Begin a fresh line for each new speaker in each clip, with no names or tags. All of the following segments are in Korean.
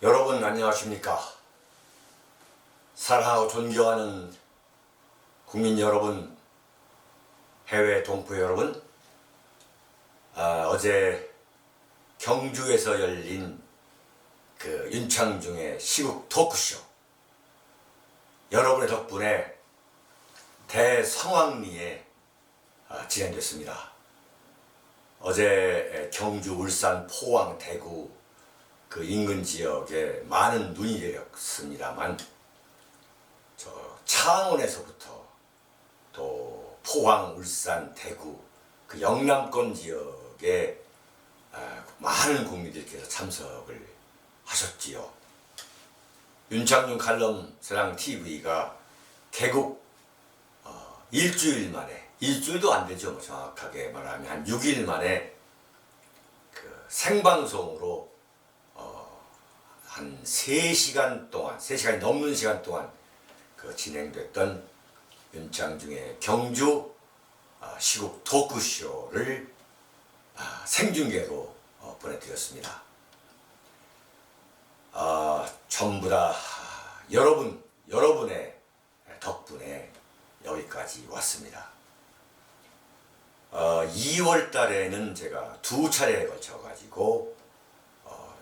여러분 안녕하십니까? 사랑하고 존경하는 국민 여러분, 해외 동포 여러분, 어제 경주에서 열린 그 윤창중의 시국 토크쇼, 여러분의 덕분에 대성황리에 진행됐습니다. 어제 경주, 울산, 포항, 대구 그 인근 지역에 많은 눈이 내렸습니다만, 저 창원에서부터 또 포항, 울산, 대구 그 영남권 지역에 많은 국민들께서 참석을 하셨지요. 윤창중 칼럼사랑 TV가 개국 일주일 만에, 일주일도 안 되죠, 뭐 정확하게 말하면 한 6일 만에 그 생방송으로 한 3시간 동안, 3시간이 넘는 시간 동안 그 진행됐던 윤창중의 경주 시국 토크쇼를 생중계로 보내드렸습니다. 전부 다 여러분의 덕분에 여기까지 왔습니다. 2월 달에는 제가 2차례에 걸쳐가지고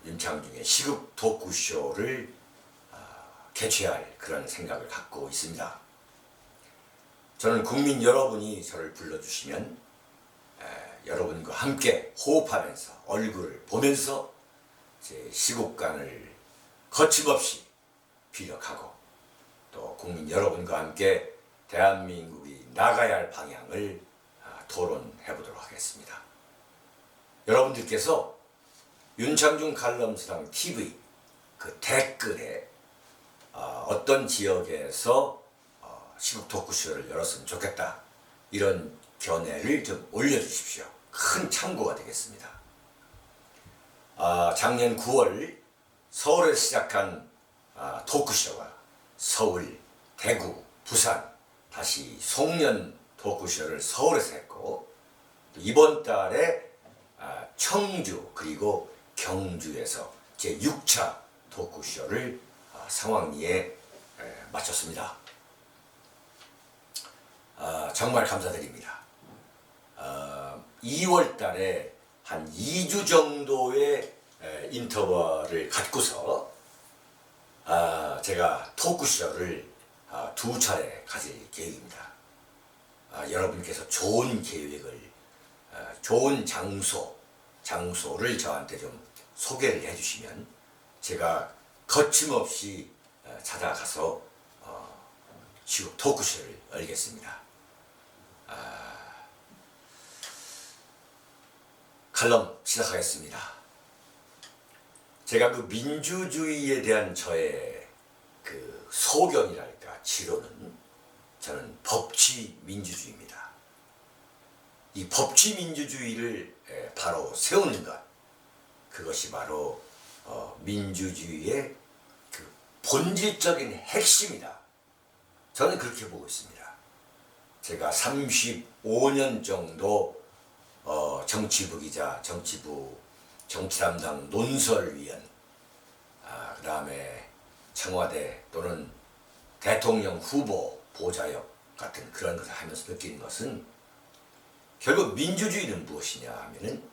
윤창중의 시국 토크쇼를 개최할 그런 생각을 갖고 있습니다. 저는 국민 여러분이 저를 불러주시면 여러분과 함께 호흡하면서 얼굴을 보면서 제 시국관을 거침없이 피력하고 또 국민 여러분과 함께 대한민국이 나가야 할 방향을 토론해 보도록 하겠습니다. 여러분들께서 윤창중 칼럼사랑 TV 그 댓글에 어떤 지역에서 시국 토크쇼를 열었으면 좋겠다, 이런 견해를 좀 올려주십시오. 큰 참고가 되겠습니다. 작년 9월 서울에서 시작한 토크쇼가 서울, 대구, 부산, 다시 송년 토크쇼를 서울에서 했고, 또 이번 달에 청주 그리고 경주에서 제6차 토크쇼를 성황리에 마쳤습니다. 정말 감사드립니다. 2월 달에 한 2주 정도의 인터벌을 갖고서 제가 토크쇼를 2차례 가질 계획입니다. 여러분께서 좋은 계획을, 좋은 장소를 저한테 좀 소개를 해주시면 제가 거침없이 찾아가서 시국 토크쇼를 열겠습니다. 칼럼 시작하겠습니다. 제가 그 민주주의에 대한 저의 그 소견이랄까 지론은, 저는 법치 민주주의입니다. 이 법치 민주주의를 바로 세우는 것, 그것이 바로 민주주의의 그 본질적인 핵심이다. 저는 그렇게 보고 있습니다. 제가 35년 정도 정치부 기자, 정치부 정치담당 논설위원, 그 다음에 청와대 또는 대통령 후보 보좌역 같은 그런 것을 하면서 느끼는 것은, 결국 민주주의는 무엇이냐 하면은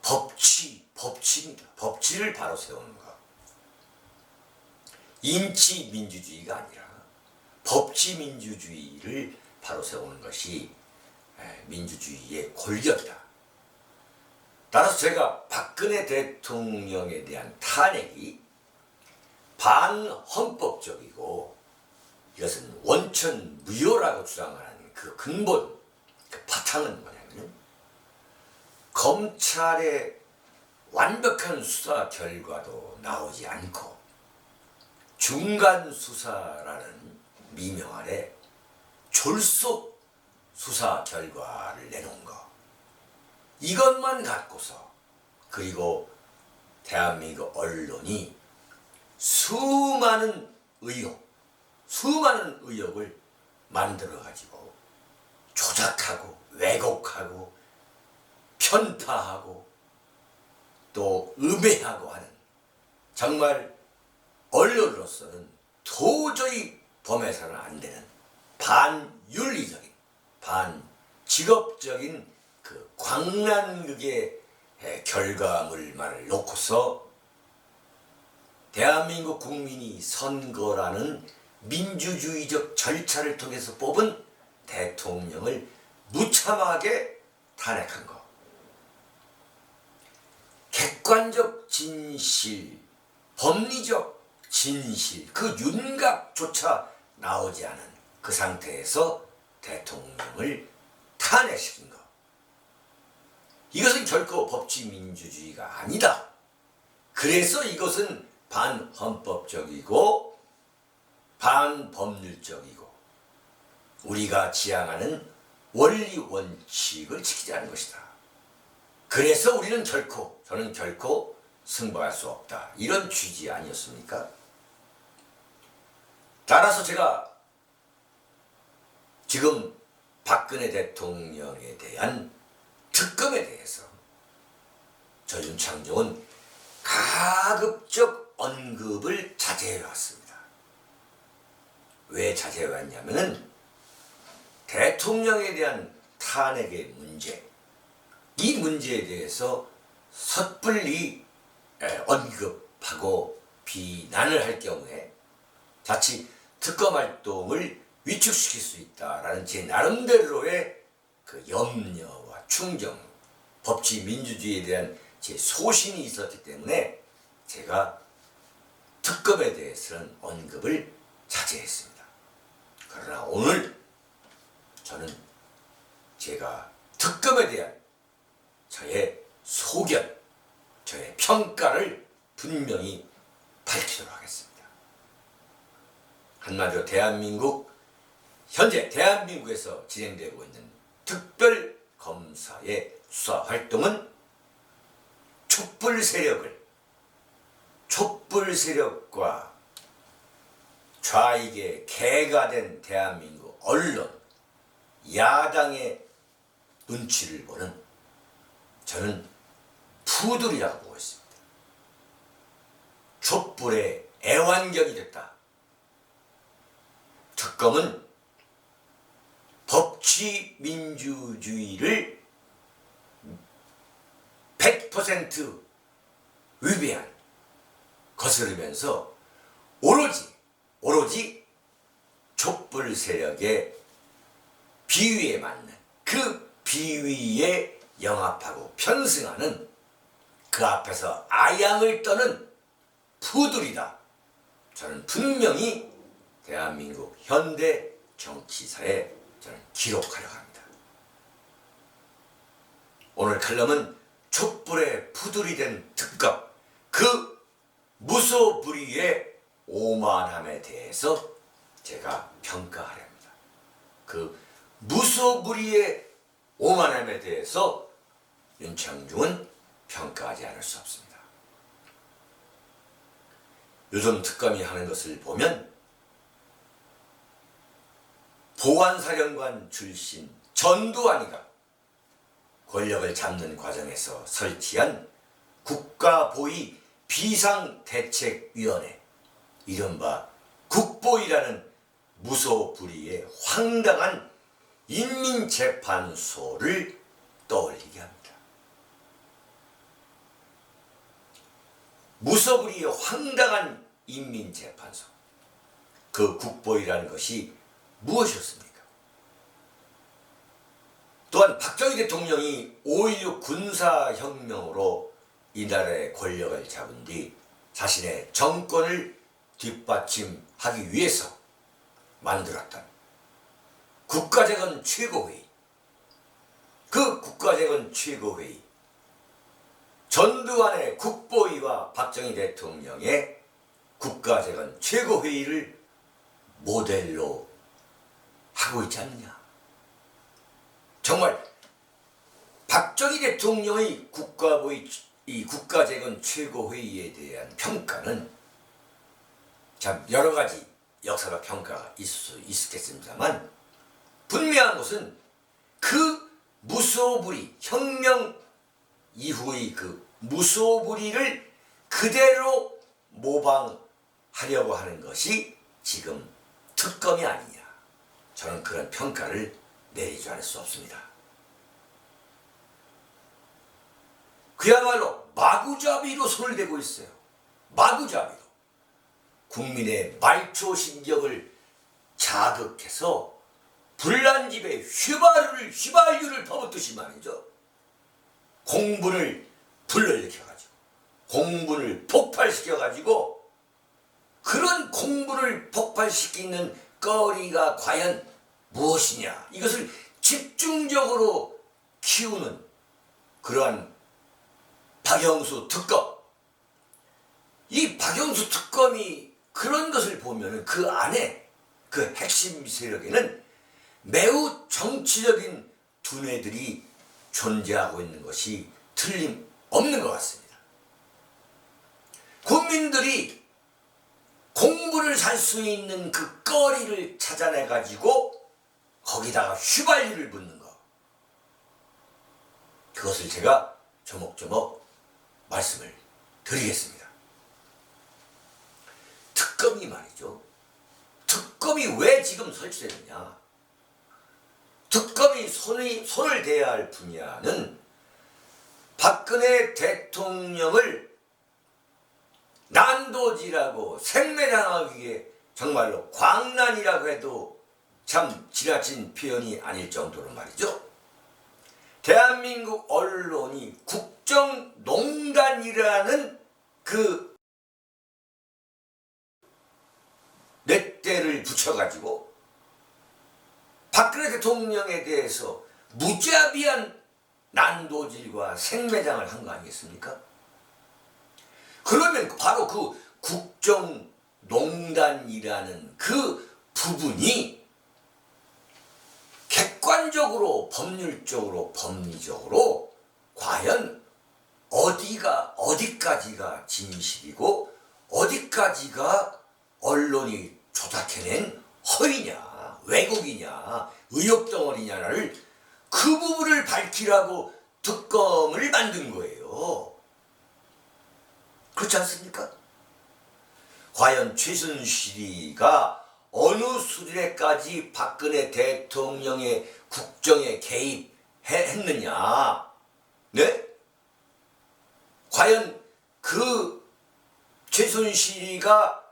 법치입니다. 법치를 바로 세우는 것. 인치 민주주의가 아니라 법치 민주주의를 바로 세우는 것이 민주주의의 골격이다. 따라서 제가 박근혜 대통령에 대한 탄핵이 반헌법적이고 이것은 원천무효라고 주장하는 그 근본, 그 바탕은 뭐냐면, 검찰의 완벽한 수사 결과도 나오지 않고 중간 수사라는 미명 아래 졸속 수사 결과를 내놓은 것, 이것만 갖고서, 그리고 대한민국 언론이 수많은 의혹을 만들어가지고 조작하고 왜곡하고 편파하고 또 음해하고 하는, 정말 언론으로서는 도저히 범해서는 안 되는 반윤리적인, 반직업적인 그 광란극의 결과물만을 놓고서 대한민국 국민이 선거라는 민주주의적 절차를 통해서 뽑은 대통령을 무참하게 탄핵한 것. 객관적 진실, 법리적 진실, 그 윤곽조차 나오지 않은 그 상태에서 대통령을 탄핵시킨 것. 이것은 결코 법치민주주의가 아니다. 그래서 이것은 반헌법적이고 반법률적이고 우리가 지향하는 원리 원칙을 지키지 않은 것이다. 그래서 우리는 저는 결코 승복할 수 없다. 이런 취지 아니었습니까? 따라서 제가 지금 박근혜 대통령에 대한 특검에 대해서 저 윤창중은 가급적 언급을 자제해 왔습니다. 왜 자제해 왔냐면은 대통령에 대한 탄핵의 문제, 이 문제에 대해서 섣불리 언급하고 비난을 할 경우에 자칫 특검 활동을 위축시킬 수 있다라는 제 나름대로의 그 염려와 충정, 법치 민주주의에 대한 제 소신이 있었기 때문에 제가 특검에 대해서는 언급을 자제했습니다. 그러나 오늘 저는 제가 특검에 대한 저의 소견, 저의 평가를 분명히 밝히도록 하겠습니다. 한마디로 현재 대한민국에서 진행되고 있는 특별검사의 수사 활동은 촛불 세력과 좌익의 개가 된 대한민국 언론, 야당의 눈치를 보는 저는 푸들이라고 보고 있습니다. 촛불의 애완견이 됐다. 특검은 법치민주주의를 100% 위배한, 거스르면서 오로지 촛불 세력의 비위에 맞는, 그 비위에 영합하고 편승하는, 그 앞에서 아양을 떠는 푸들이다. 저는 분명히 대한민국 현대 정치사에 저는 기록하려고 합니다. 오늘 칼럼은 촛불의 푸들이 된 특검, 그 무소불위의 오만함에 대해서 제가 평가하려 합니다. 그 무소불위의 오만함에 대해서 윤창중은 평가하지 않을 수 없습니다. 요즘 특검이 하는 것을 보면 보안사령관 출신 전두환이가 권력을 잡는 과정에서 설치한 국가보위 비상대책위원회, 이른바 국보위라는 무소불위의 황당한 인민재판소를 떠올리게 합니다. 무소불위의 황당한 인민재판소, 그 국보위라는 것이 무엇이었습니까? 또한 박정희 대통령이 5.16 군사혁명으로 이 나라의 권력을 잡은 뒤 자신의 정권을 뒷받침하기 위해서 만들었던 국가재건 최고회의, 그 국가재건 최고회의, 전두환의 국보위와 박정희 대통령의 국가재건 최고회의를 모델로 하고 있지 않느냐. 정말 박정희 대통령의 이 국가재건 최고회의에 대한 평가는 참 여러 가지 역사적 평가가 있을 수 있겠습니다만, 분명한 것은 그 무소불위, 혁명 이후의 그 무소불위를 그대로 모방한 하려고 하는 것이 지금 특검이 아니냐. 저는 그런 평가를 내리지 않을 수 없습니다. 그야말로 마구잡이로 손을 대고 있어요. 마구잡이로. 국민의 말초신경을 자극해서 불난 집에 휘발유를 퍼붓듯이 말이죠. 공분을 불러일으켜가지고 공분을 폭발시켜가지고 그런 공분을 폭발시키는 거리가 과연 무엇이냐. 이것을 집중적으로 키우는 그러한 박영수 특검. 이 박영수 특검이 그런 것을 보면 그 안에 그 핵심 세력에는 매우 정치적인 두뇌들이 존재하고 있는 것이 틀림없는 것 같습니다. 국민들이 공분을 살 수 있는 그 거리를 찾아내가지고 거기다가 휘발유를 붓는 것. 그것을 제가 조목조목 말씀을 드리겠습니다. 특검이 말이죠. 특검이 왜 지금 설치됐느냐. 특검이 손을 대야 할 분야는 박근혜 대통령을 난도질하고 생매장하기에 정말로 광란이라고 해도 참 지나친 표현이 아닐 정도로 말이죠. 대한민국 언론이 국정농단이라는 그 렛대를 붙여가지고 박근혜 대통령에 대해서 무자비한 난도질과 생매장을 한 거 아니겠습니까? 그러면 바로 그 국정농단이라는 그 부분이 객관적으로 법률적으로 법리적으로 과연 어디까지가 진실이고 어디까지가 언론이 조작해낸 허위냐 왜곡이냐 의혹덩어리냐를 그 부분을 밝히라고 특검을 만든 거예요. 그렇지 않습니까? 과연 최순실이가 어느 수준에까지 박근혜 대통령의 국정에 개입했느냐? 네? 과연 그 최순실이가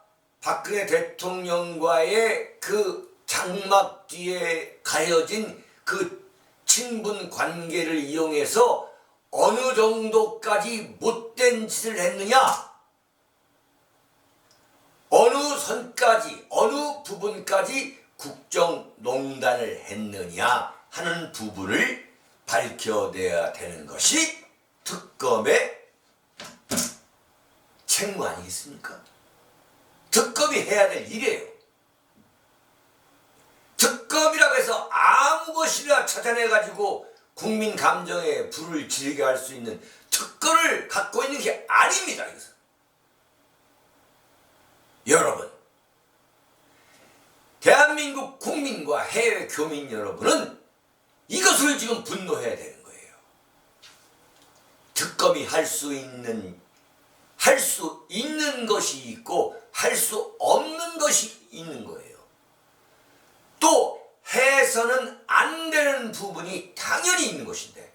박근혜 대통령과의 그 장막 뒤에 가려진 그 친분 관계를 이용해서 어느 정도까지 못된 짓을 했느냐? 어느 선까지, 어느 부분까지 국정농단을 했느냐 하는 부분을 밝혀내야 되는 것이 특검의 책무 아니겠습니까? 특검이 해야 될 일이에요. 특검이라고 해서 아무 것이나 찾아내가지고 국민 감정에 불을 지르게 할 수 있는 특권을 갖고 있는 게 아닙니다. 이것은. 여러분, 대한민국 국민과 해외 교민 여러분은 이것을 지금 분노해야 되는 거예요. 특검이 할 수 있는 것이 있고 할 수 없는 것이 있는 거예요. 또 해서는 안 되는 부분이 당연히 있는 것인데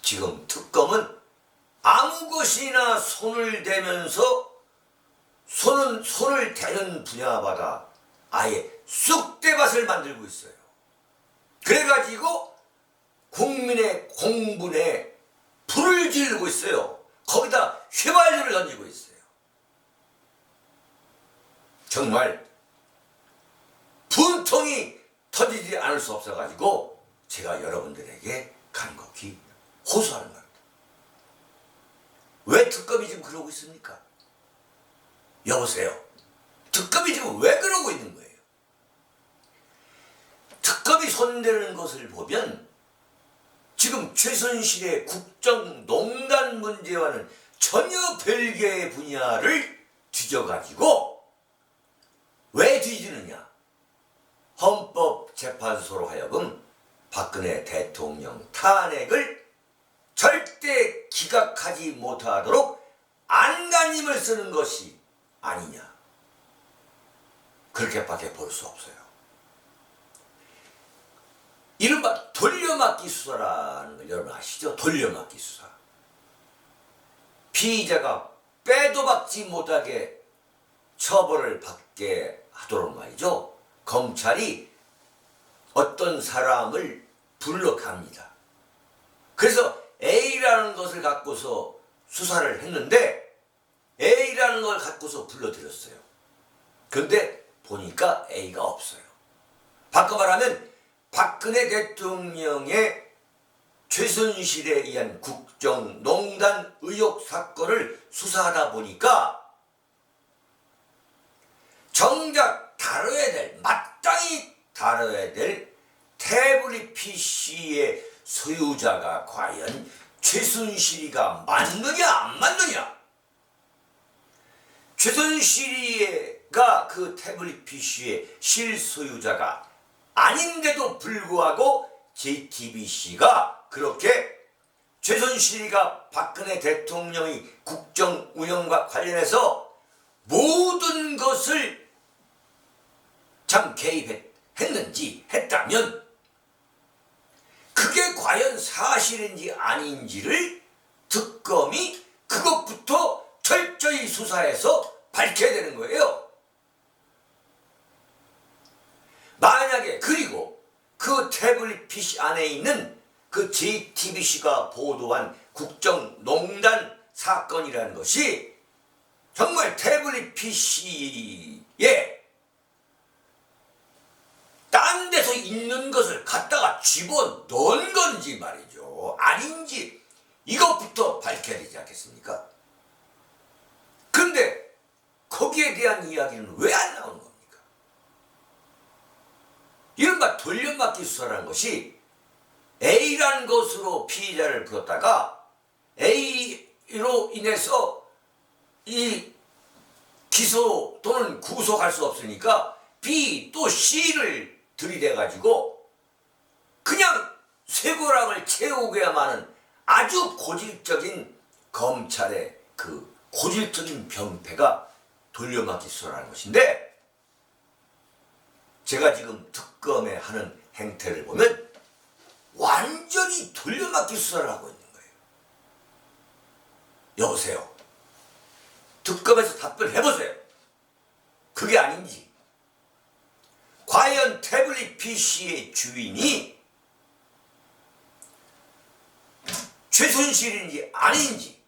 지금 특검은 아무 것이나 손을 대면서 손을 대는 분야마다 아예 쑥대밭을 만들고 있어요. 그래가지고 국민의 공분에 불을 지르고 있어요. 거기다 휘발유를 던지고 있어요. 정말 분통이 터지지 않을 수 없어가지고 제가 여러분들에게 간곡히 호소하는 겁니다. 왜 특검이 지금 그러고 있습니까? 여보세요. 특검이 지금 왜 그러고 있는 거예요? 특검이 손대는 것을 보면 지금 최순실의 국정농단 문제와는 전혀 별개의 분야를 뒤져가지고 왜 뒤지느냐? 헌법재판소로 하여금 박근혜 대통령 탄핵을 절대 기각하지 못하도록 안간힘을 쓰는 것이 아니냐, 그렇게밖에 볼 수 없어요. 이른바 돌려막기 수사라는 걸 여러분 아시죠? 돌려막기 수사. 피의자가 빼도 박지 못하게 처벌을 받게 하도록 말이죠. 검찰이 어떤 사람을 불러갑니다. 그래서 A라는 것을 갖고서 수사를 했는데 A라는 걸 갖고서 불러들였어요. 그런데 보니까 A가 없어요. 바꿔 말하면 박근혜 대통령의 최순실에 의한 국정농단 의혹 사건을 수사하다 보니까 정작 다뤄야 될, 마땅히 다뤄야 될 태블릿 PC의 소유자가 과연 최순실이가 맞느냐 안 맞느냐. 최순실이가 그 태블릿 PC의 실소유자가 아닌데도 불구하고 JTBC가 그렇게 최순실이가 박근혜 대통령의 국정 운영과 관련해서 모든 것을 참 개입했는지 했다면 그게 과연 사실인지 아닌지를 특검이 그것부터 철저히 수사해서 밝혀야 되는 거예요. 만약에 그리고 그 태블릿 PC 안에 있는 그 JTBC가 보도한 국정농단 사건이라는 것이 정말 태블릿 PC에 딴 데서 있는 것을 갖다가 집어넣은 건지 말이죠. 아닌지 이것부터 밝혀야 되지 않겠습니까? 그런데 거기에 대한 이야기는 왜 안 나오는 겁니까? 이른바 돌려막기 수사라는 것이 A라는 것으로 피의자를 불렀다가 A로 인해서 이 기소 또는 구속할 수 없으니까 B 또 C를 들이대가지고 그냥 쇠고랑을 채우게야만 하는 아주 고질적인 검찰의 그 고질적인 병폐가 돌려막기 수사라는 것인데, 제가 지금 특검에 하는 행태를 보면 완전히 돌려막기 수사를 하고 있는 거예요. 여보세요. 특검에서 답변해보세요. 그게 아닌지. 과연 태블릿 PC의 주인이 최순실인지 아닌지,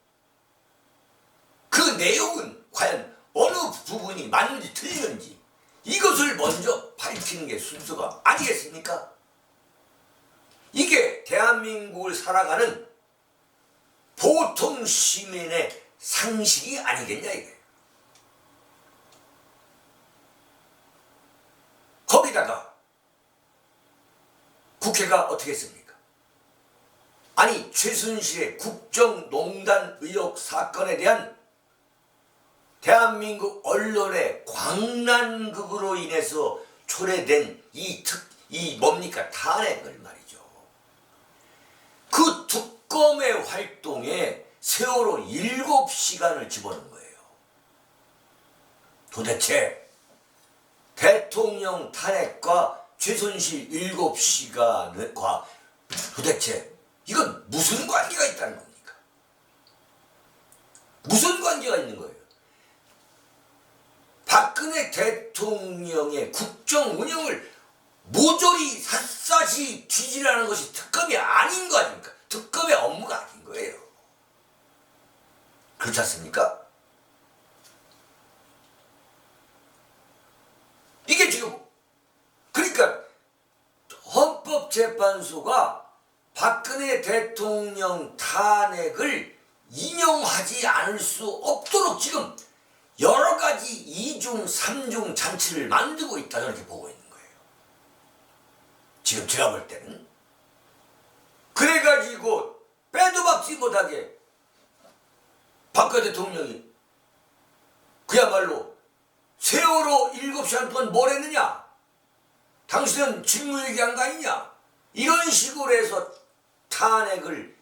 그 내용은 과연 어느 부분이 맞는지 틀리는지 이것을 먼저 밝히는 게 순서가 아니겠습니까? 이게 대한민국을 살아가는 보통 시민의 상식이 아니겠냐 이게. 거기다가 국회가 어떻게 했습니까? 아니 최순실의 국정농단 의혹 사건에 대한 대한민국 언론의 광란극으로 인해서 초래된 이 뭡니까? 탄핵을 말이죠. 그 특검의 활동에 세월호 7시간을 집어넣은 거예요. 도대체 대통령 탄핵과 최순실 7시간과 도대체 이건 무슨 관계가 있다는 겁니까? 무슨 관계가 있는 거예요? 박근혜 대통령의 국정 운영을 모조리 샅샅이 뒤지라는 것이 특검이 아닌 거 아닙니까? 특검의 업무가 아닌 거예요. 그렇지 않습니까? 이게 지금 그러니까 헌법재판소가 박근혜 대통령 탄핵을 인용하지 않을 수 없도록 지금 여러 가지 이중, 삼중 장치를 만들고 있다, 저렇게 보고 있는 거예요. 지금 제가 볼 때는. 그래가지고 빼도 박지 못하게 박근혜 대통령이 그야말로 세월호 7시간 동안 뭘 했느냐? 당신은 직무유기한 거 아니냐? 이런 식으로 해서 탄핵을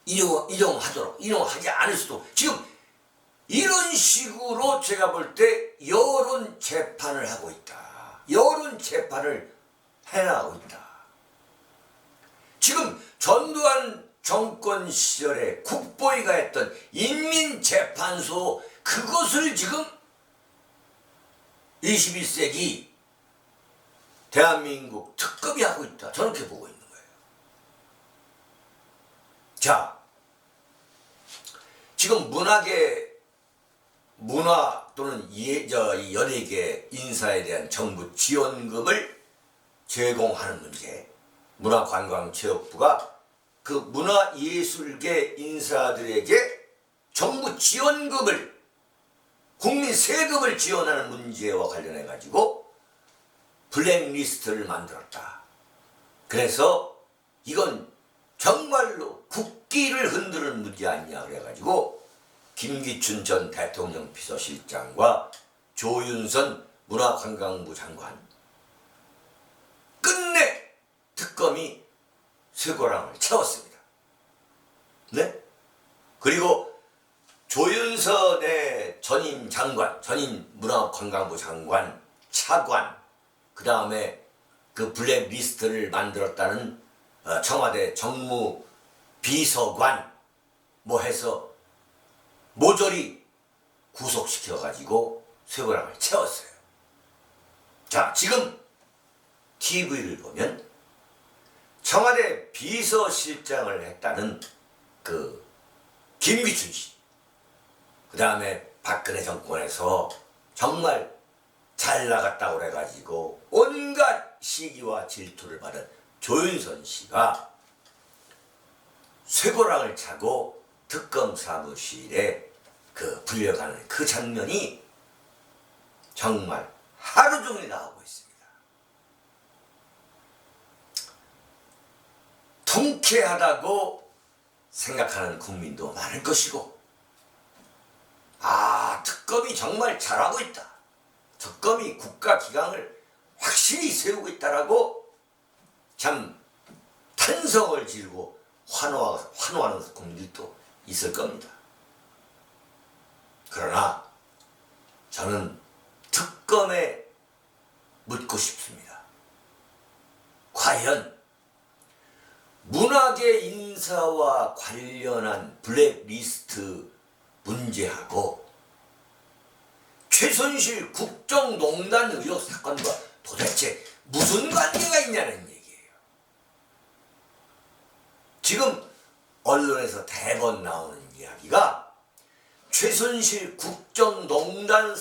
인용하지 않을 수도, 지금 이런 식으로 제가 볼 때 여론 재판을 하고 있다. 여론 재판을 해나가고 있다. 지금 전두환 정권 시절에 국보위가 했던 인민재판소, 그것을 지금 21세기 대한민국 특검이 하고 있다. 저렇게 보고 있는 거예요. 자, 지금 문화 또는 연예계 인사에 대한 정부 지원금을 제공하는 문제, 문화관광체육부가 그 문화예술계 인사들에게 정부 지원금을, 국민 세금을 지원하는 문제와 관련해 가지고 블랙리스트를 만들었다. 그래서 이건 정말로 국기를 흔드는 문제 아니냐 그래가지고 김기춘 전 대통령 비서실장과 조윤선 문화관광부 장관, 끝내 특검이 쇠고랑을 채웠습니다. 네? 그리고 조윤선의 전임 장관, 전임 문화관광부 장관, 차관, 그 다음에 그 블랙리스트를 만들었다는 청와대 정무비서관 뭐 해서 모조리 구속시켜가지고 쇠고랑을 채웠어요. 자, 지금 TV를 보면 청와대 비서실장을 했다는 그 김기춘 씨, 그 다음에 박근혜 정권에서 정말 잘 나갔다고 그래가지고 온갖 시기와 질투를 받은 조윤선 씨가 쇠고랑을 차고 특검 사무실에 불려가는 그 장면이 정말 하루 종일 나오고 있습니다. 통쾌하다고 생각하는 국민도 많을 것이고, 특검이 정말 잘하고 있다, 특검이 국가기강을 확실히 세우고 있다라고 참 탄성을 지르고 환호하는 국민들도 있을 겁니다. 그러나 저는 특검에 묻고 싶습니다. 과연 문화계 인사와 관련한 블랙리스트 문제하고 최순실 국정농단 의혹 사건과 도대체 무슨 관계가 있냐는 얘기예요. 지금 언론에서 대번 나오는 이야기가 최순실 국정농단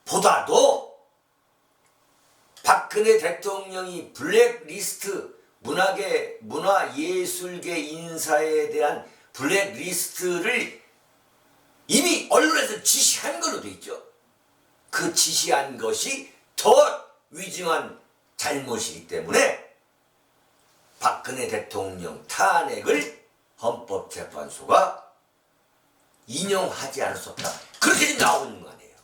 사건보다도 박근혜 대통령이 블랙리스트, 문화예술계 인사에 대한 블랙리스트를 이미 언론에서 지시한 걸로 돼 있죠. 그 지시한 것이 더 위중한 잘못이기 때문에 박근혜 대통령 탄핵을 헌법재판소가 인용하지 않을 수 없다. 그렇게 지금 나오고 있는 거 아니에요.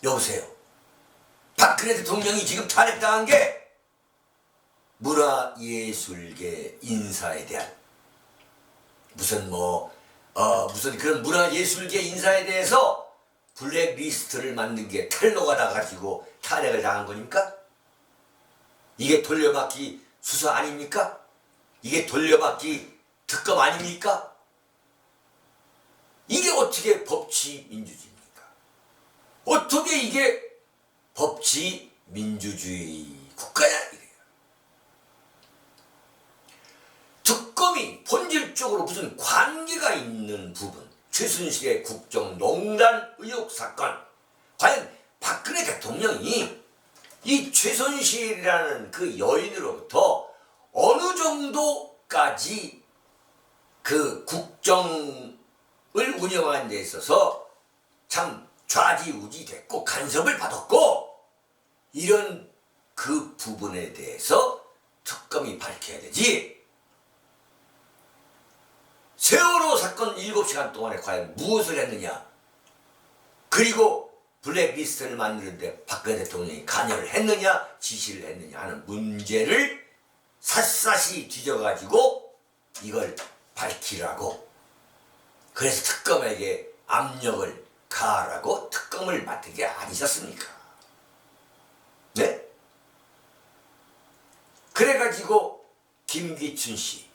여보세요. 박근혜 대통령이 지금 탄핵당한 게 문화예술계 인사에 대한 무슨 그런 문화예술계 인사에 대해서 블랙리스트를 만든 게 탈로가 나가지고 탄핵을 당한 거니까? 이게 돌려막기 수사 아닙니까? 이게 돌려막기 특검 아닙니까? 이게 어떻게 법치 민주주의입니까? 어떻게 이게 법치 민주주의 국가냐 이래요. 특검이 본질적으로 무슨 관계가 있는 부분, 최순실의 국정농단 의혹 사건, 과연 박근혜 대통령이 이 최순실이라는 그 여인으로부터 어느 정도까지 그 국정을 운영하는 데 있어서 참 좌지우지 됐고 간섭을 받았고, 이런 그 부분에 대해서 특검이 밝혀야 되지. 세월호 사건 7시간 동안에 과연 무엇을 했느냐, 그리고 블랙리스트를 만드는데 박근혜 대통령이 관여를 했느냐 지시를 했느냐 하는 문제를 샅샅이 뒤져가지고 이걸 밝히라고, 그래서 특검에게 압력을 가하라고 특검을 맡은 게 아니셨습니까? 네? 그래가지고 김기춘 씨,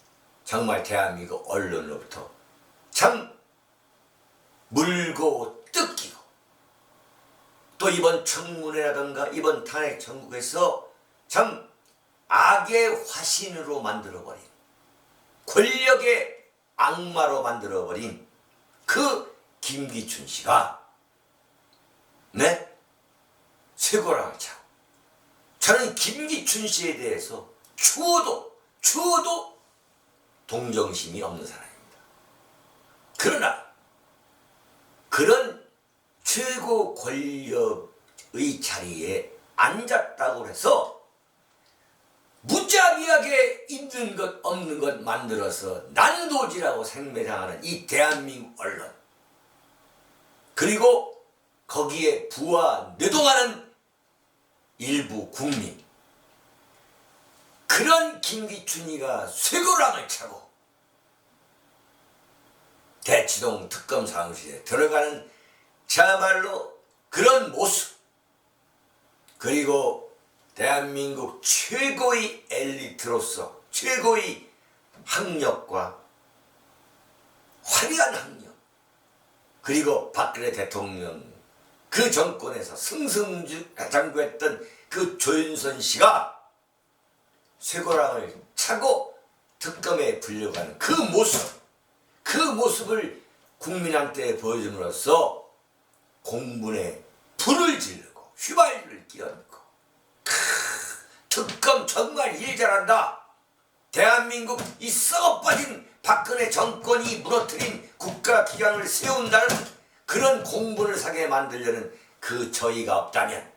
정말 대한민국 언론으로부터 참 물고 뜯기고, 또 이번 청문회라든가 이번 탄핵 정국에서 참 악의 화신으로 만들어버린, 권력의 악마로 만들어버린 그 김기춘 씨가 네? 쇠고랑을 차고, 저는 김기춘 씨에 대해서 추워도 동정심이 없는 사람입니다. 그러나 그런 최고 권력의 자리에 앉았다고 해서 무자비하게 있는 것 없는 것 만들어서 난도질하고 생매장하는 이 대한민국 언론, 그리고 거기에 부와 뇌동하는 일부 국민, 그런 김기춘이가 쇠고랑을 차고 대치동 특검 사무실에 들어가는 저야말로 그런 모습, 그리고 대한민국 최고의 엘리트로서 최고의 학력과 화려한 학력, 그리고 박근혜 대통령 그 정권에서 승승장구했던 그 조윤선 씨가 쇠고랑을 차고 특검에 불려가는 그 모습을 국민한테 보여줌으로써 공분에 불을 지르고 휘발유를 끼얹고, 특검 정말 일 잘한다, 대한민국 이 썩어빠진 박근혜 정권이 무너뜨린 국가기관을 세운다는 그런 공분을 사게 만들려는 그 저희가 없다면,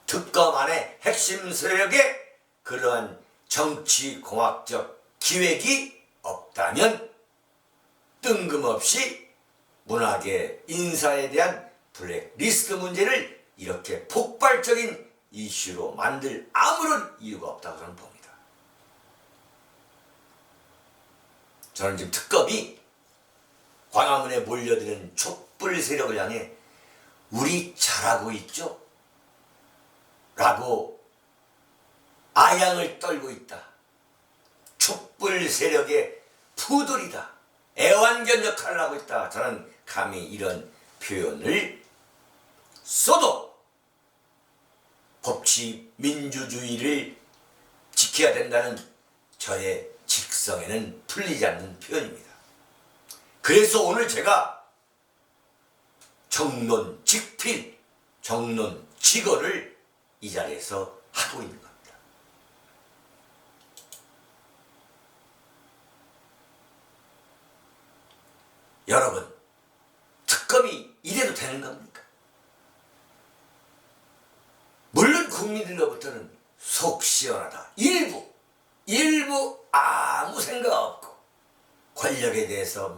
특검 안에 핵심 세력의 그러한 정치공학적 기획이 없다면 뜬금없이 문학의 인사에 대한 블랙리스트 문제를 이렇게 폭발적인 이슈로 만들 아무런 이유가 없다고 저는 봅니다. 저는 지금 특검이 광화문에 몰려드는 촛불 세력을 향해 우리 잘하고 있죠? 라고 아양을 떨고 있다. 촛불 세력의 푸들이다. 애완견 역할을 하고 있다. 저는 감히 이런 표현을 써도 법치 민주주의를 지켜야 된다는 저의 직성에는 풀리지 않는 표현입니다. 그래서 오늘 제가 정론직필, 정론직언을 이 자리에서 하고 있는 겁니다. 여러분, 특검이 이래도 되는 겁니까? 물론 국민들로부터는 속 시원하다, 일부 아무 생각 없고 권력에 대해서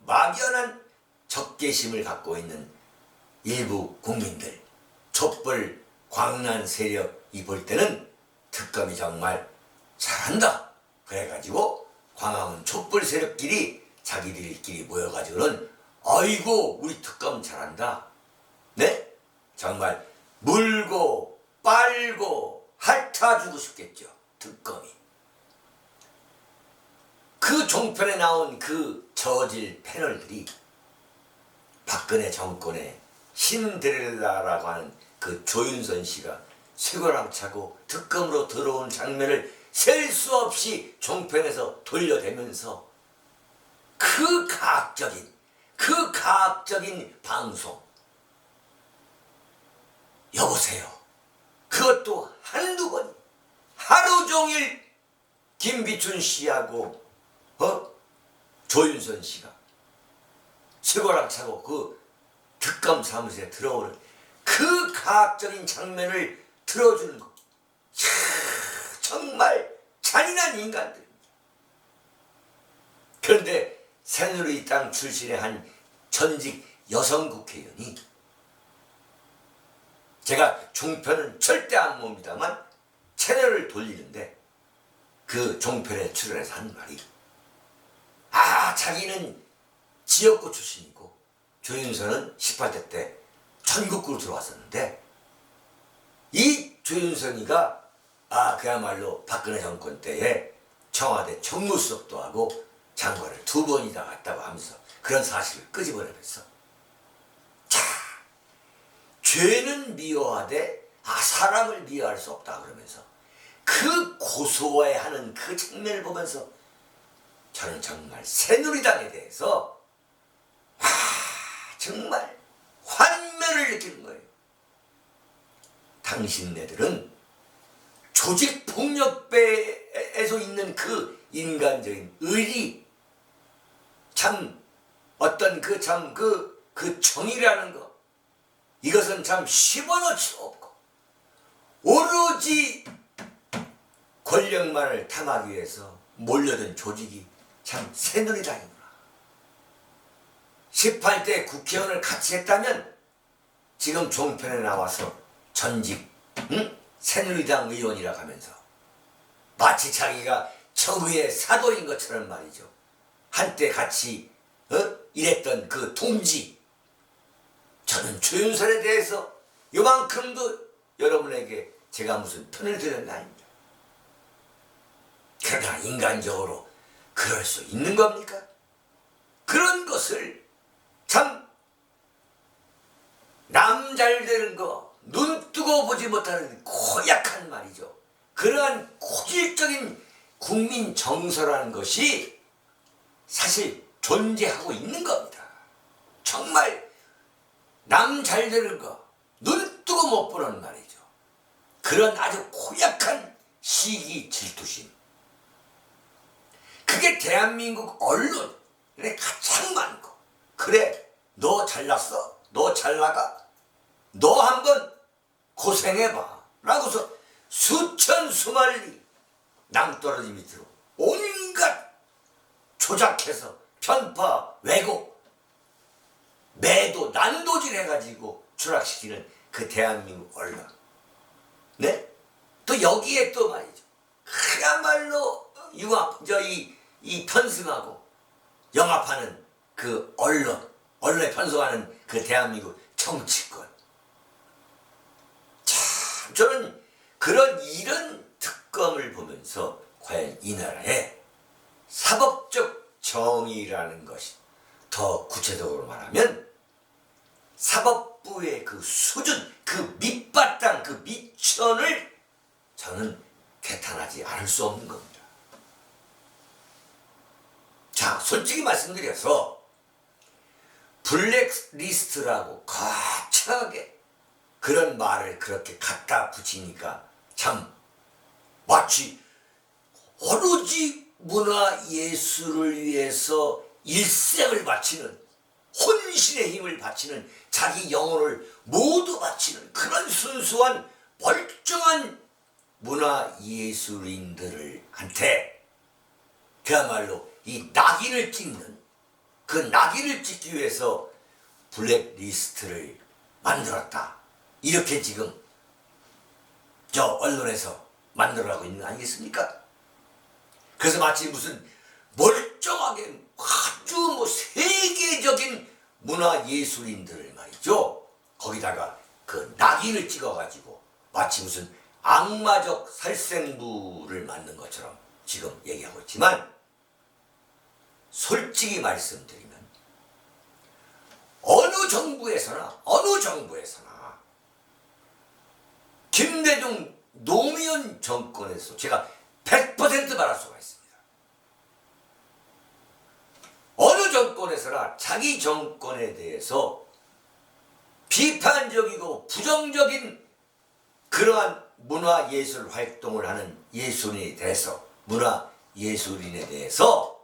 막연한 적개심을 갖고 있는 일부 국민들, 촛불 광란 세력이 볼 때는 특검이 정말 잘한다, 그래가지고 광화문 촛불 세력끼리 자기들끼리 모여가지고는 아이고 우리 특검 잘한다, 네? 정말 물고 빨고 핥아주고 싶겠죠. 특검이 그 종편에 나온 그 저질 패널들이 박근혜 정권의 신데렐라라고 하는 그 조윤선 씨가 쇠고랑 차고 특검으로 들어온 장면을 셀 수 없이 종편에서 돌려대면서 그 가학적인 방송, 여보세요, 그것도 한두 번 하루 종일 김기춘 씨하고 조윤선 씨가 쇠고랑 차고 그 특검 사무실에 들어오는 그 가학적인 장면을 틀어주는 거, 정말 잔인한 인간들입니다. 그런데 새누리당 출신의 한 전직 여성 국회의원이, 제가 종편은 절대 안 봅니다만 채널을 돌리는데 그 종편에 출연해서 한 말이, 자기는 지역구 출신이고 조윤선은 18대 때 전국구로 들어왔었는데 이 조윤선이가 그야말로 박근혜 정권 때에 청와대 정무수석도 하고 장관을 2번이나 갔다고 하면서 그런 사실을 끄집어내면서 자, 죄는 미워하되 사람을 미워할 수 없다 그러면서 그 고소해하는 그 장면을 보면서 저는 정말 새누리당에 대해서 정말 환멸을 느끼는 거예요. 당신네들은 조직폭력배에서 있는 그 인간적인 의리, 참 어떤 그 정의라는 거, 이것은 참 씹어놓을 수 없고 오로지 권력만을 탐하기 위해서 몰려든 조직이 참 새누리당이구나. 18대 국회의원을 같이 했다면 지금 종편에 나와서 전직 새누리당 의원이라 하면서 마치 자기가 정의의 사도인 것처럼 말이죠. 한때 같이 일했던 그 동지, 저는 조윤선에 대해서 요만큼도 여러분에게 제가 무슨 편을 드는 게 아닙니다. 그러나 인간적으로 그럴 수 있는 겁니까? 그런 것을 참 남 잘 되는 거 눈 뜨고 보지 못하는 고약한 말이죠. 그러한 고질적인 국민 정서라는 것이 사실 존재하고 있는 겁니다. 정말 남 잘 되는 거 눈 뜨고 못 보는 말이죠. 그런 아주 고약한 시기 질투심, 그게 대한민국 언론에 가장 많고, 그래 너 잘났어, 너 잘나가, 너 한번 고생해봐 라고서 수천 수만리 낭떠러지 밑으로 온갖 조작해서 편파, 왜곡, 매도, 난도질 해가지고 추락시키는 그 대한민국 언론. 네? 또 여기에 또 말이죠. 그야말로 이 편승하고 영합하는 그 언론에 편승하는 그 대한민국 정치권. 참, 저는 이런 특검을 보면서 과연 이 나라의 사법적 정의라는 것이, 더 구체적으로 말하면 사법부의 그 수준, 그 밑바탕, 그 밑천을 저는 개탄하지 않을 수 없는 겁니다. 자, 솔직히 말씀드려서 블랙리스트라고 거창하게 그런 말을 그렇게 갖다 붙이니까 참 마치 오로지 문화예술을 위해서 일생을 바치는, 혼신의 힘을 바치는, 자기 영혼을 모두 바치는 그런 순수한 멀쩡한 문화예술인들한테 그야말로 이 낙인을 찍는, 그 낙인을 찍기 위해서 블랙리스트를 만들었다, 이렇게 지금 저 언론에서 만들어가고 있는 거 아니겠습니까? 그래서 마치 무슨 멀쩡하게 아주 세계적인 문화예술인들을 말이죠, 거기다가 그 낙인을 찍어가지고 마치 무슨 악마적 살생부를 맞는 것처럼 지금 얘기하고 있지만, 솔직히 말씀드리면 어느 정부에서나 김대중 노무현 정권에서 제가 100% 말할 수가 있습니다. 어느 정권에서나 자기 정권에 대해서 비판적이고 부정적인 그러한 문화예술 활동을 하는 예술인에 대해서, 문화예술인에 대해서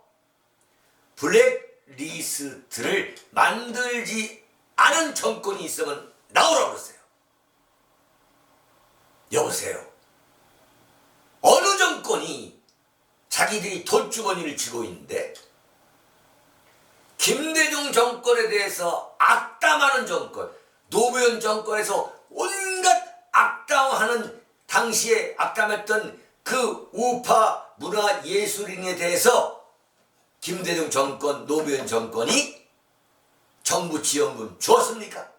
블랙리스트를 만들지 않은 정권이 있으면 나오라고 그러세요. 여보세요. 어느 정권이 자기들이 돈주머니를 쥐고 있는데 김대중 정권에 대해서 악담하는 정권, 노무현 정권에서 온갖 악담하는, 당시에 악담했던 그 우파 문화예술인에 대해서 김대중 정권, 노무현 정권이 정부 지원금 줬습니까?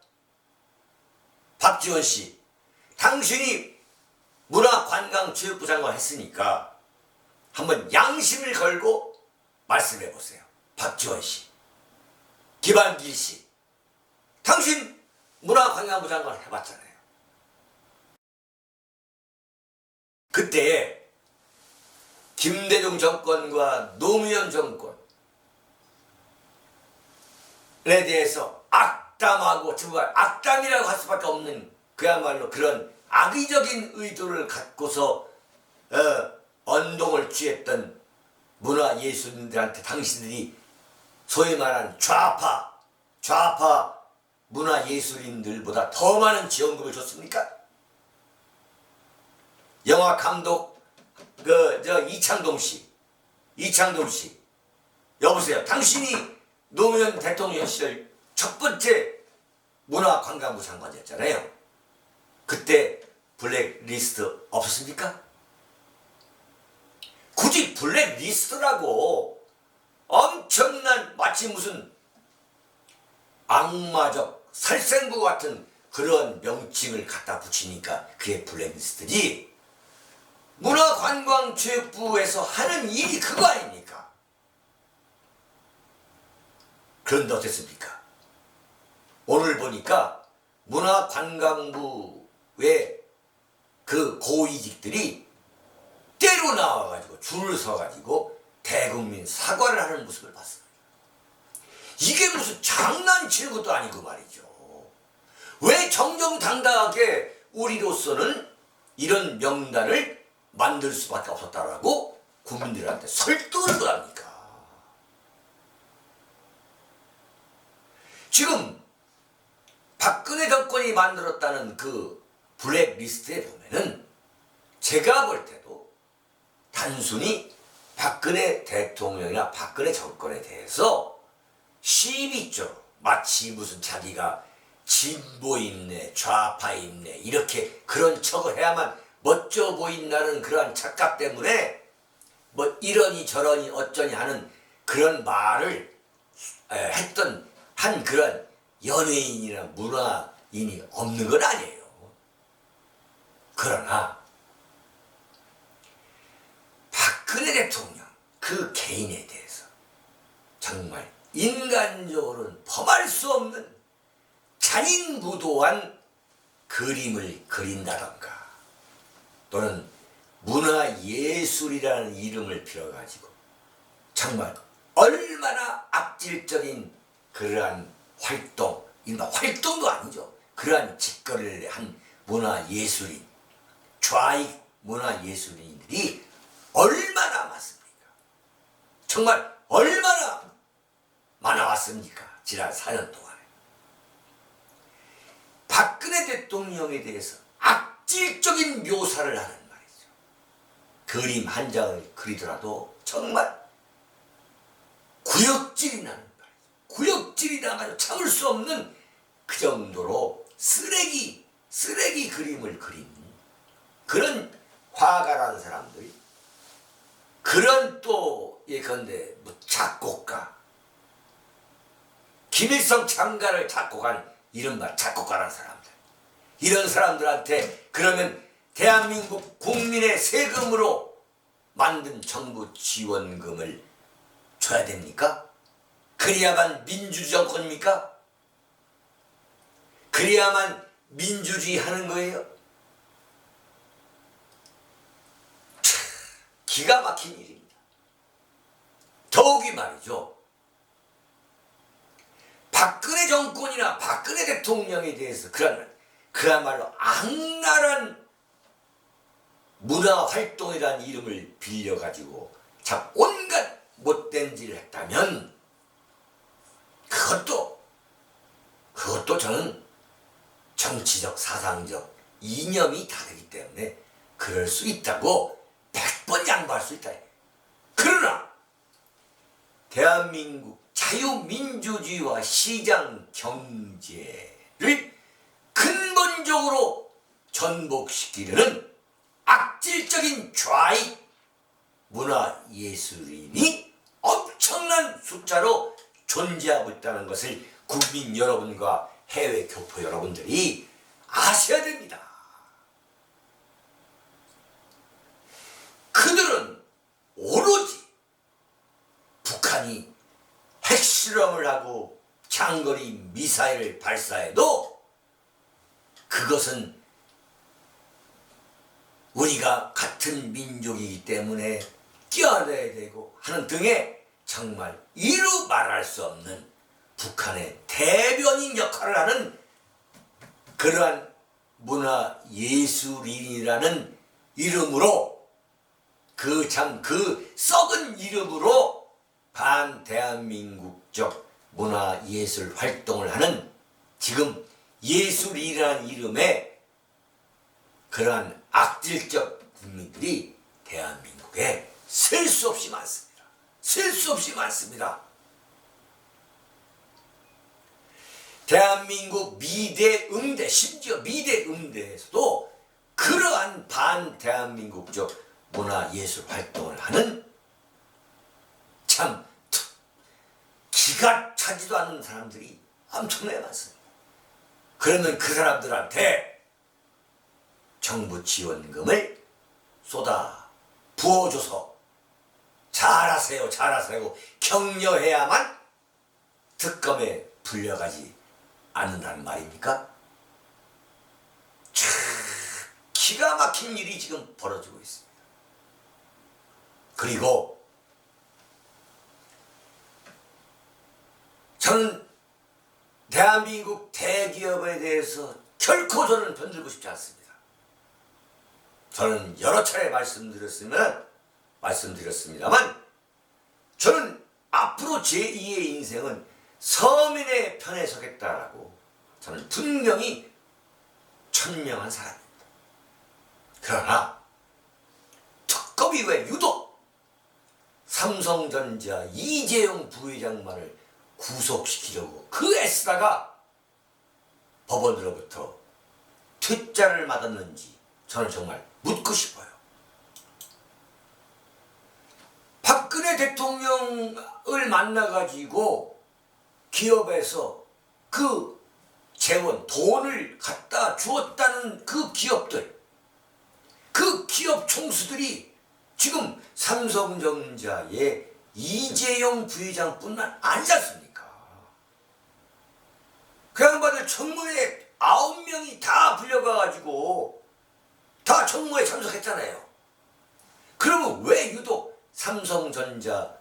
박지원 씨, 당신이 문화관광체육부 장관 했으니까 한번 양심을 걸고 말씀해 보세요. 박지원 씨, 김한길 씨, 당신 문화관광부 장관 해봤잖아요. 그때 김대중 정권과 노무현 정권에 대해서 악담하고 정말 악담이라고 할 수밖에 없는 그야말로 그런 악의적인 의도를 갖고서 언동을 취했던 문화예술인들한테 당신들이 소위 말하는 좌파 문화예술인들보다 더 많은 지원금을 줬습니까? 영화 감독 이창동 씨, 여보세요. 당신이 노무현 대통령 시절 첫 번째 문화관광부 장관이었잖아요. 그때 블랙리스트 없었습니까? 굳이 블랙리스트라고 엄청난 마치 무슨 악마적 살생부 같은 그런 명칭을 갖다 붙이니까 그게 블랙리스트지. 문화관광체육부에서 하는 일이 그거 아닙니까? 그런데 어땠습니까? 오늘 보니까 문화관광부의 그 고위직들이 때로 나와가지고 줄을 서가지고 대국민 사과를 하는 모습을 봤습니다. 이게 무슨 장난치는 것도 아니고 말이죠. 왜 정정당당하게 우리로서는 이런 명단을 만들 수밖에 없었다라고 국민들한테 설득을 못합니까? 지금 박근혜 정권이 만들었다는 그 블랙리스트에 보면은 제가 볼 때도 단순히 박근혜 대통령이나 박근혜 정권에 대해서 시비적으로 마치 무슨 자기가 진보인네 좌파인네 이렇게 그런 척을 해야만 멋져 보인다는 그러한 착각 때문에 뭐 이러니 저러니 어쩌니 하는 그런 말을 했던 한 그런 연예인이나 문화인이 없는 건 아니에요. 그러나 박근혜 대통령 그 개인에 대해서 정말 인간적으로는 범할 수 없는 잔인무도한 그림을 그린다던가 또는 문화예술이라는 이름을 빌어가지고 정말 얼마나 악질적인 그러한 활동, 이른바 활동도 아니죠. 그러한 짓거리를 한 문화예술인, 좌익 문화예술인들이 얼마나 많습니까? 정말 얼마나 많아왔습니까? 지난 4년 동안에. 박근혜 대통령에 대해서 악질적인 묘사를 하는 말이죠. 그림 한 장을 그리더라도 정말 구역질이 나는 말이죠. 구역질이 나가지고 참을 수 없는 그 정도로 쓰레기 그림을 그린 그런 화가라는 사람들이 그런 또 예컨대 뭐 작곡가 김일성 창가를 작곡한 이른바 작곡가라는 사람들 이런 사람들한테 그러면 대한민국 국민의 세금으로 만든 정부 지원금을 줘야 됩니까? 그래야만 민주주의 정권입니까? 그래야만 민주주의 하는 거예요? 기가 막힌 일입니다. 더욱이 말이죠. 박근혜 정권이나 박근혜 대통령에 대해서 그야말로 악랄한 문화활동이라는 이름을 빌려가지고 참 온갖 못된 짓을 했다면 그것도 저는 정치적 사상적 이념이 다르기 때문에 그럴 수 있다고 100번 양보할 수 있다. 그러나 대한민국 자유민주주의와 시장 경제를 근본적으로 전복시키려는 악질적인 좌익 문화예술인이 엄청난 숫자로 존재하고 있다는 것을 국민 여러분과 해외 교포 여러분들이 아셔야 됩니다. 그들은 오로지 북한이 핵실험을 하고 장거리 미사일을 발사해도 그것은 우리가 같은 민족이기 때문에 끼어내야 되고 하는 등의 정말 이루 말할 수 없는 북한의 대변인 역할을 하는 그러한 문화예술인이라는 이름으로 그 썩은 이름으로 반대한민국적 문화예술 활동을 하는 지금 예술이라는 이름의 그러한 악질적 국민들이 대한민국에 셀 수 없이 많습니다. 셀 수 없이 많습니다. 대한민국 미대음대, 심지어 미대음대에서도 그러한 반대한민국적 문화예술 활동을 하는 참 기가 차지도 않는 사람들이 엄청나게 많습니다. 그러면 그 사람들한테 정부 지원금을 쏟아 부어줘서 잘하세요 잘하세요 격려해야만 특검에 불려가지 않는다는 말입니까? 참 기가 막힌 일이 지금 벌어지고 있습니다. 그리고 저는 대한민국 대기업에 대해서 결코 저는 편들고 싶지 않습니다. 저는 여러 차례 말씀드렸습니다만 저는 앞으로 제2의 인생은 서민의 편에 서겠다라고 저는 분명히 천명한 사람입니다. 그러나 특검이 왜 유독 삼성전자 이재용 부회장만을 구속시키려고 그 애쓰다가 법원으로부터 퇴짜를 받았는지 저는 정말 묻고 싶어요. 박근혜 대통령을 만나가지고 기업에서 그 재원, 돈을 갖다 주었다는 그 기업들, 그 기업 총수들이 지금 삼성전자의 이재용 부회장뿐만 아니지 않습니까? 그 양반들 청문회 9명이 다 불려가가지고 다 청문회에 참석했잖아요. 그러면 왜 유독 삼성전자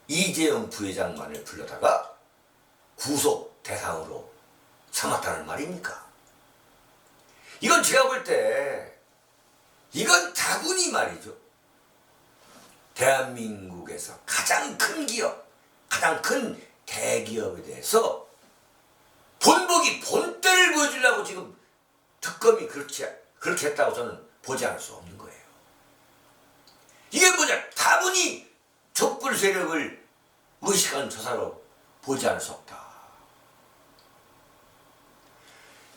이재용 부회장만을 불러다가 구속 대상으로 삼았다는 말입니까? 이건 제가 볼 때 이건 다분히 말이죠. 대한민국에서 가장 큰 기업, 가장 큰 대기업에 대해서 본때를 보여주려고 지금 특검이 그렇게 했다고 저는 보지 않을 수 없는 거예요. 이게 뭐냐? 다분히 촛불 세력을 의식한 처사로 보지 않을 수 없다.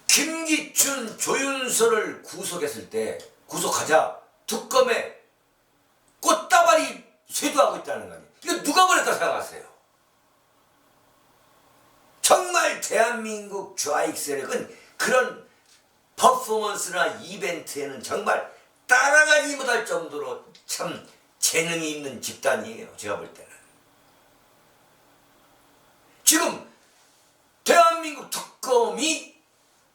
김기춘, 조윤선을 구속했을 때 구속하자 특검에 꽃다발이 쇄도하고 있다는 거 아니에요. 이거 누가 보냈다 생각하세요? 정말 대한민국 좌익 세력은 그런 퍼포먼스나 이벤트에는 정말 따라가지 못할 정도로 참 재능이 있는 집단이에요. 제가 볼 때는. 지금 대한민국 특검이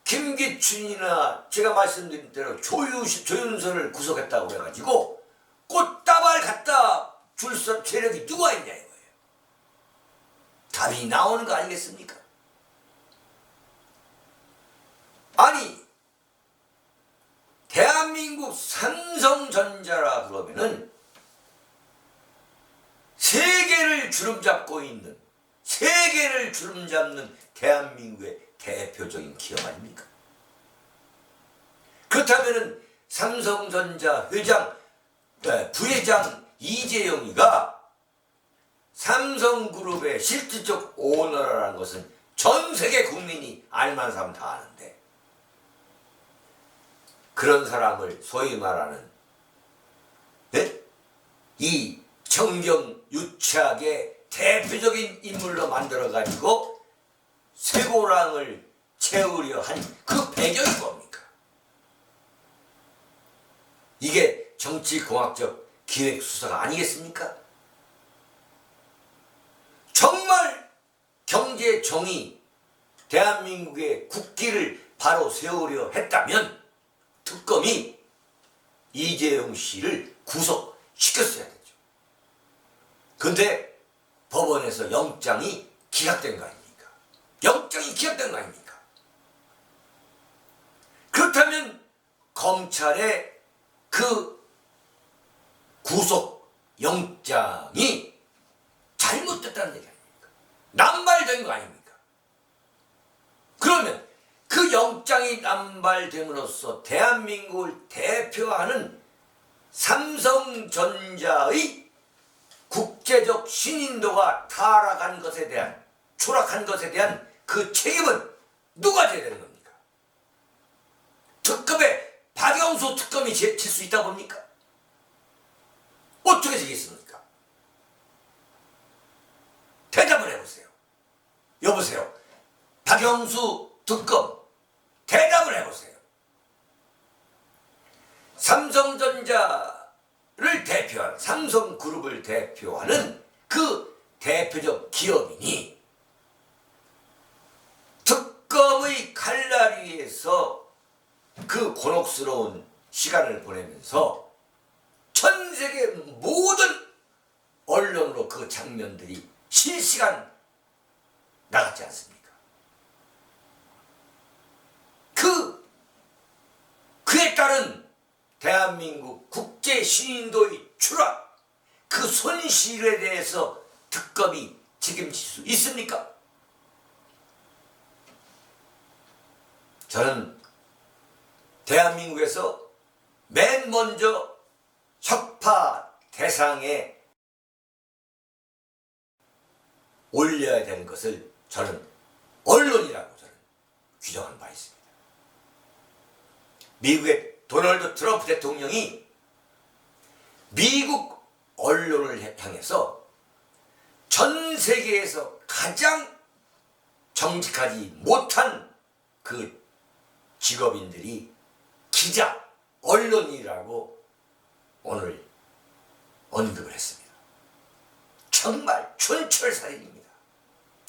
김기춘이나 제가 말씀드린 대로 조윤선을 구속했다고 해가지고 꽃다발 갖다 줄 세력이 누가 있냐 이거예요. 답이 나오는 거 아니겠습니까? 아니 대한민국 삼성전자라 그러면은 세계를 주름잡고 있는 세계를 주름잡는 대한민국의 대표적인 기업 아닙니까? 그렇다면은 삼성전자 부회장 이재용이가 삼성그룹의 실질적 오너라는 것은 전 세계 국민이 알만한 사람 다 아는데 그런 사람을 소위 말하는 이 정경유착의 대표적인 인물로 만들어가지고 쇠고랑을 채우려 한 그 배경이 뭡니까? 이게 정치공학적 기획수사가 아니겠습니까? 정말 경제 정의, 대한민국의 국기를 바로 세우려 했다면 특검이 이재용 씨를 구속시켰어야 되죠. 근데 법원에서 영장이 기각된 거 아닙니까? 영장이 기각된 거 아닙니까? 그렇다면 검찰의 그 구속 영장이 잘못됐다는 얘기 아닙니까? 남발된 거 아닙니까? 그러면 그 영장이 남발됨으로써 대한민국을 대표하는 삼성전자의 국제적 신인도가 타락한 것에 대한, 추락한 것에 대한 그 책임은 누가 져야 되는 겁니까? 특검에 박영수 특검이 질 수 있다 봅니까? 어떻게 지겠습니까? 대답을 해보세요. 여보세요. 박영수 특검 대답을 해보세요. 삼성전자를 대표한, 삼성그룹을 대표하는 그 대표적 기업인이 특검의 칼날 위에서 그 곤혹스러운 시간을 보내면서 전 세계 모든 언론으로 그 장면들이 실시간 나갔지 않습니까? 그에 따른 대한민국 국제 신인도의 추락, 그 손실에 대해서 특검이 책임질 수 있습니까? 저는 대한민국에서 맨 먼저 혁파 대상에 올려야 되는 것을 저는 언론이라고 저는 규정한 바 있습니다. 미국의 도널드 트럼프 대통령이 미국 언론을 향해서 전 세계에서 가장 정직하지 못한 그 직업인들이 기자, 언론이라고 오늘 언급을 했습니다. 정말 촌철살인입니다.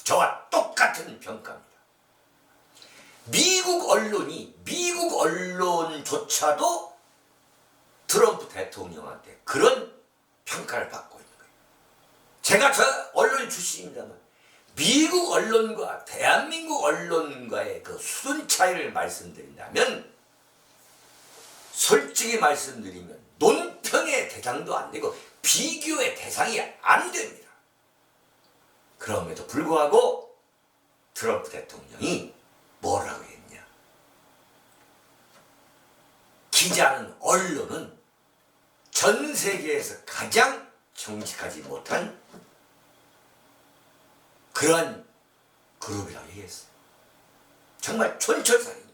저와 똑같은 평가입니다. 미국 언론조차도 트럼프 대통령한테 그런 평가를 받고 있는 거예요. 제가 저 언론 출신입니다만 미국 언론과 대한민국 언론과의 그 수준 차이를 말씀드린다면 솔직히 말씀드리면 논평의 대상도 안 되고 비교의 대상이 안 됩니다. 그럼에도 불구하고 트럼프 대통령이 뭐라고 했냐? 기자는, 언론은 전 세계에서 가장 정직하지 못한 그런 그룹이라고 얘기했어요. 정말 촌철살인 거예요.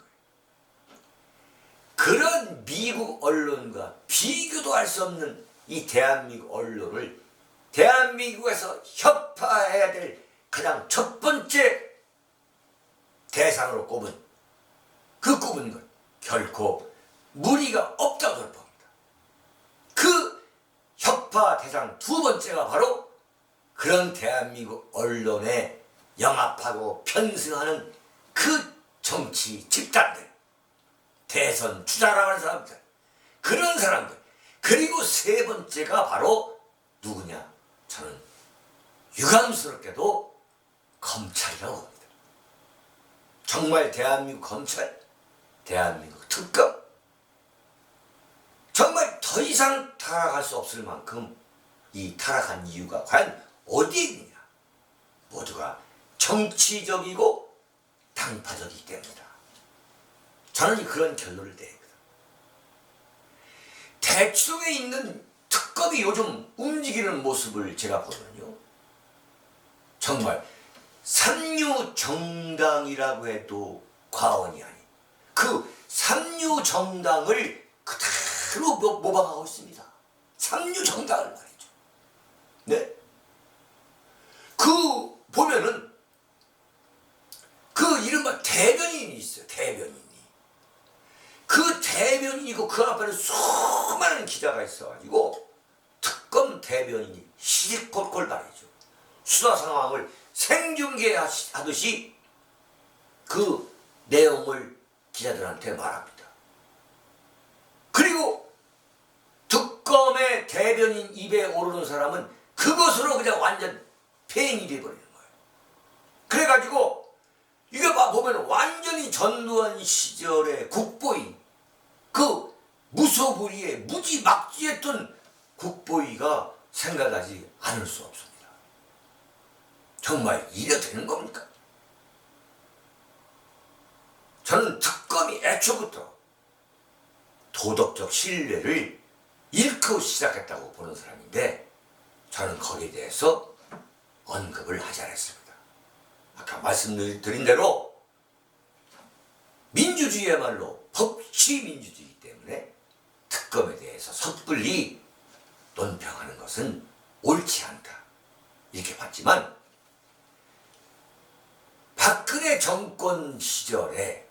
그런 미국 언론과 비교도 할 수 없는 이 대한민국 언론을 대한민국에서 협파해야 될 가장 첫 번째 대상으로 꼽은 것 결코 무리가 없다고 저는 봅니다. 그 협파 대상 두 번째가 바로 그런 대한민국 언론에 영합하고 편승하는 그 정치 집단들, 대선 주자라고 하는 사람들, 그런 사람들, 그리고 세 번째가 바로 누구냐? 저는 유감스럽게도 검찰이라고 봅니다. 정말 대한민국 검찰, 대한민국 특검, 정말 더 이상 타락할 수 없을 만큼 이 타락한 이유가 과연 어디에 있느냐? 모두가 정치적이고 당파적이기 때문이다. 저는 그런 결론을 내립니다. 대치동에 있는 특검이 요즘 움직이는 모습을 제가 보면요, 정말 삼류정당이라고 해도 과언이 아닌 그 삼류정당을 그대로 모방하고 있습니다. 삼류정당을 말이죠. 네? 있고 그 앞에는 수많은 기자가 있어가지고 특검 대변인이 시시콜콜 말이죠. 수사 상황을 생중계하듯이 그 내용을 기자들한테 말합니다. 그리고 특검의 대변인 입에 오르는 사람은 그것으로 그냥 완전 폐인이 돼버리는 거예요. 그래가지고 이게 보면 완전히 전두환 시절의 국보위, 그 무소불위에 무지막지했던 국보위가 생각나지 않을 수 없습니다. 정말 이래 되는 겁니까? 저는 특검이 애초부터 도덕적 신뢰를 잃고 시작했다고 보는 사람인데 저는 거기에 대해서 언급을 하지 않았습니다. 아까 말씀드린 대로 민주주의야말로 법치 민주주의이기 때문에 특검에 대해서 섣불리 논평하는 것은 옳지 않다 이렇게 봤지만, 박근혜 정권 시절에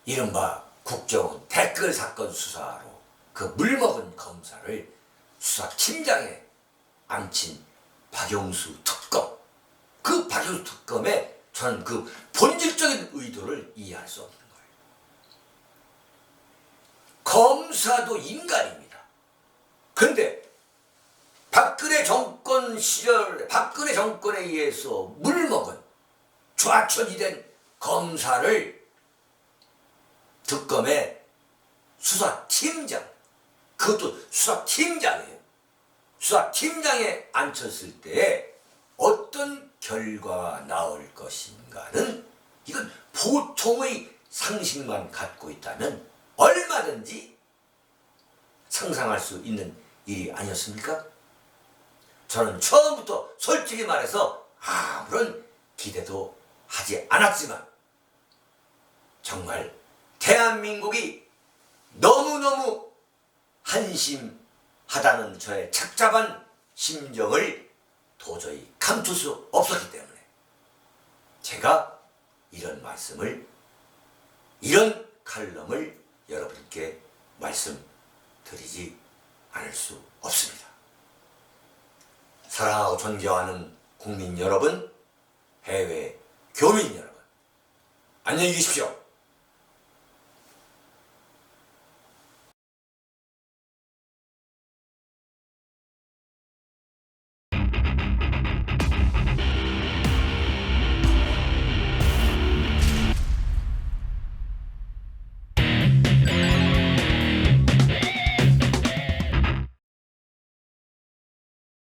이른바 국정원 댓글 사건 수사로 그 물먹은 검사를 수사팀장에 앉힌 박영수 특검, 그 박영수 특검의 저는 그 본질적인 의도를 이해할 수 없는 거예요. 검사도 인간입니다. 그런데 박근혜 정권 시절에 박근혜 정권에 의해서 물먹은 좌천이 된 검사를 특검의 수사팀장, 그것도 수사팀장이에요. 수사팀장에 앉혔을 때 어떤 결과가 나올 것인가는 이건 보통의 상식만 갖고 있다면 얼마든지 상상할 수 있는 일이 아니었습니까? 저는 처음부터 솔직히 말해서 아무런 기대도 하지 않았지만 정말 대한민국이 너무너무 한심하다는 저의 착잡한 심정을 도저히 감출 수 없었기 때문에 제가 이런 말씀을, 이런 칼럼을 여러분께 말씀드리지 않을 수 없습니다. 사랑하고 존경하는 국민 여러분, 해외 교민 여러분, 안녕히 계십시오.